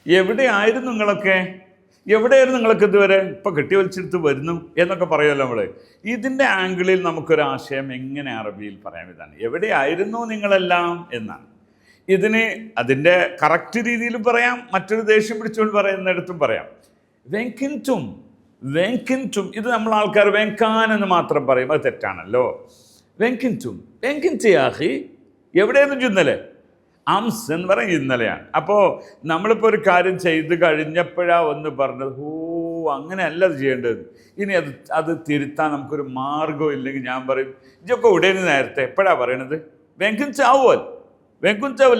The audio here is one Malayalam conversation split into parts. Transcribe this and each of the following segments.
എവിടെയായിരുന്നു നിങ്ങളൊക്കെ? എവിടെയായിരുന്നു നിങ്ങളൊക്കെ ഇതുവരെ? ഇപ്പം കെട്ടി വലിച്ചെടുത്ത് വരുന്നു എന്നൊക്കെ പറയുമല്ലോ നമ്മൾ. ഇതിൻ്റെ ആംഗിളിൽ നമുക്കൊരാശയം എങ്ങനെ അറബിയിൽ പറയാം? ഇതാണ്, എവിടെയായിരുന്നു നിങ്ങളെല്ലാം എന്നാണ്. ഇതിന് അതിൻ്റെ കറക്റ്റ് രീതിയിൽ പറയാം, മറ്റൊരു ദേഷ്യം പിടിച്ചുകൊണ്ട് പറയുന്നിടത്തും പറയാം. വെങ്കിൻറ്റും, വെങ്കിൻറ്റും, ഇത് നമ്മൾ ആൾക്കാർ വെങ്കാൻ എന്ന് മാത്രം പറയും, അത് തെറ്റാണല്ലോ. വെങ്കിൻറ്റും, വെങ്കിൻറ്റിയാഹി, എവിടെയായിരുന്നു ഇന്നലെ? അംസ് എന്ന് പറയും ഇന്നലെയാണ്. അപ്പോൾ നമ്മളിപ്പോൾ ഒരു കാര്യം ചെയ്ത് കഴിഞ്ഞപ്പോഴാണ് ഒന്ന് പറഞ്ഞത്, ഓ അങ്ങനെയല്ല അത് ചെയ്യേണ്ടത്, ഇനി അത് തിരുത്താൻ നമുക്കൊരു മാർഗം ഇല്ലെങ്കിൽ ഞാൻ പറയും, ഇതൊക്കെ ഉടനെ നേരത്തെ എപ്പോഴാണ് പറയണത്? വെങ്കിൻ ചാവുവൽ, വെങ്കുൻ ചാവുവൽ,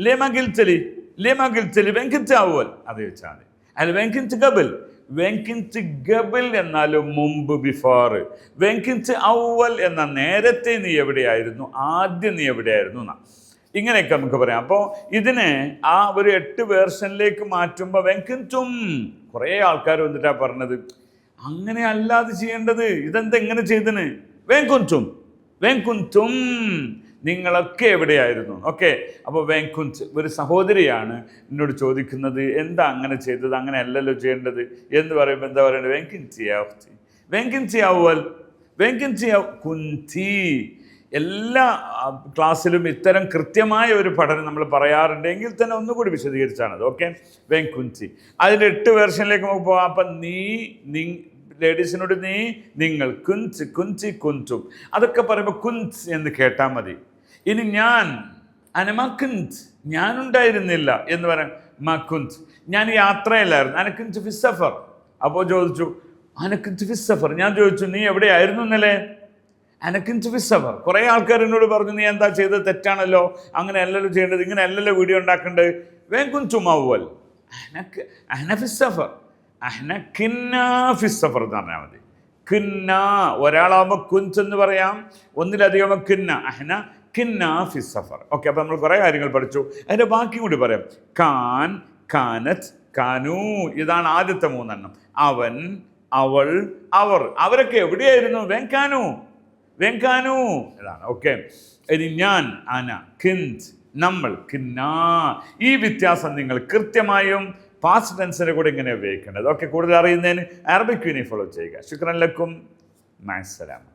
ലേമാ ഗിൽച്ചലി, ലേമാ ഗിൽച്ചലി, വെങ്കിൻ ചാവുവൽ, അത് വെച്ചാൽ മതി. അല്ല വെങ്കിൻ ഗബിൽ, വെങ്കിൻസ് ഗബിൽ എന്നാലും മുമ്പ്, ബിഫോർ. വെങ്കിൻസ് ഔവൽ എന്ന നേരത്തെ നീ എവിടെയായിരുന്നു, ആദ്യം നീ എവിടെയായിരുന്നു എന്നാ. ഇങ്ങനെയൊക്കെ നമുക്ക് പറയാം. അപ്പോൾ ഇതിനെ ആ ഒരു 8 വേർഷനിലേക്ക് മാറ്റുമ്പോൾ വെങ്കിൻറ്റും, കുറേ ആൾക്കാർ വന്നിട്ടാണ് പറഞ്ഞത് അങ്ങനെ അല്ലാതെ ചെയ്യേണ്ടത്, ഇതെന്താ എങ്ങനെ ചെയ്തന്? വെങ്കുൻറ്റും, വെങ്കുൻറ്റും, നിങ്ങളൊക്കെ എവിടെയായിരുന്നു? ഓക്കെ. അപ്പോൾ വെങ്കുൻറ്റ്, ഒരു സഹോദരിയാണ് എന്നോട് ചോദിക്കുന്നത്, എന്താ അങ്ങനെ ചെയ്തത്, അങ്ങനെ അല്ലല്ലോ ചെയ്യേണ്ടത് എന്ന് പറയുമ്പോൾ എന്താ പറയേണ്ടത്? വെങ്കിൻറ്റിയാവ്തി, വെങ്കിൻറ്റിയാവുവൽ, വെങ്കിൻറ്റിയാവ് കുന്തി. എല്ലാ ക്ലാസ്സിലും ഇത്തരം കൃത്യമായ ഒരു പഠനം നമ്മൾ പറയാറുണ്ടെങ്കിൽ തന്നെ ഒന്നുകൂടി വിശദീകരിച്ചാണത്. ഓക്കെ. വെങ്കുൻറ്റി, അതിൻ്റെ 8 വേർഷനിലേക്ക് നമുക്ക് പോകാം. അപ്പം നീ ലേഡീസിനോട് നീ, നിങ്ങൾ, കുഞ്ച്, കുഞ്ചി, കുഞ്ചും, അതൊക്കെ പറയുമ്പോൾ കുഞ്ച് എന്ന് കേട്ടാൽ മതി. ഇനി ഞാൻ, അനമക്കുഞ്ച്, ഞാനുണ്ടായിരുന്നില്ല എന്ന് പറയാം. മക്കുഞ്ച്, ഞാൻ യാത്രയിലായിരുന്നു. അനക്കുഞ്ച് ഫിസഫർ. അപ്പോൾ ചോദിച്ചു അനക്കുഞ്ച് ഫിസഫർ, ഞാൻ ചോദിച്ചു നീ എവിടെയായിരുന്നു ഇന്നലെ? അനക്കുഞ്ച് ഫിസഫർ. കുറേ ആൾക്കാർ എന്നോട് പറഞ്ഞു നീ എന്താ ചെയ്തത്, തെറ്റാണല്ലോ, അങ്ങനെ അല്ലല്ലോ ചെയ്യേണ്ടത്, ഇങ്ങനെ അല്ലല്ലോ വീഡിയോ ഉണ്ടാക്കേണ്ടത്. വേങ്കുഞ്ചുമാവുവൽ, അഹനഫിസഫർ, അഹ്ന കിന്ന ഫിസഫർ എന്ന് പറഞ്ഞാൽ മതി. കിന്ന ഒരാളാവുമ്പോൾ കുഞ്ച് എന്ന് പറയാം, ഒന്നിലധികം കിന്ന, അഹ്ന കിന്ന ഫിസഫർ. ഓക്കെ. അപ്പോൾ നമ്മൾ കുറേ കാര്യങ്ങൾ പഠിച്ചു. അതിൻ്റെ ബാക്കി കൂടി പറയാം. കാൻ, കാനത്ത്, കാനു, ഇതാണ് ആദ്യത്തെ 3 എണ്ണം. അവൻ, അവൾ, അവർ, അവരൊക്കെ എവിടെയായിരുന്നു? വെങ്കാനു, വെങ്കാനു, ഇതാണ്. ഓക്കെ. ഇനി ഞാൻ, അന, കിൻത്, നമ്മൾ, കിന്ന. ഈ വ്യത്യാസം നിങ്ങൾ കൃത്യമായും പാസ്റ്റ് ടെൻസിൻ്റെ കൂടെ ഇങ്ങനെ ഉപയോഗിക്കേണ്ടത്. ഓക്കെ. കൂടുതൽ അറിയുന്നതിന് അറബിക് യൂണി ഫോളോ ചെയ്യുക. ശുക്രൻ ലക്കും, മഅസ്സലാമ.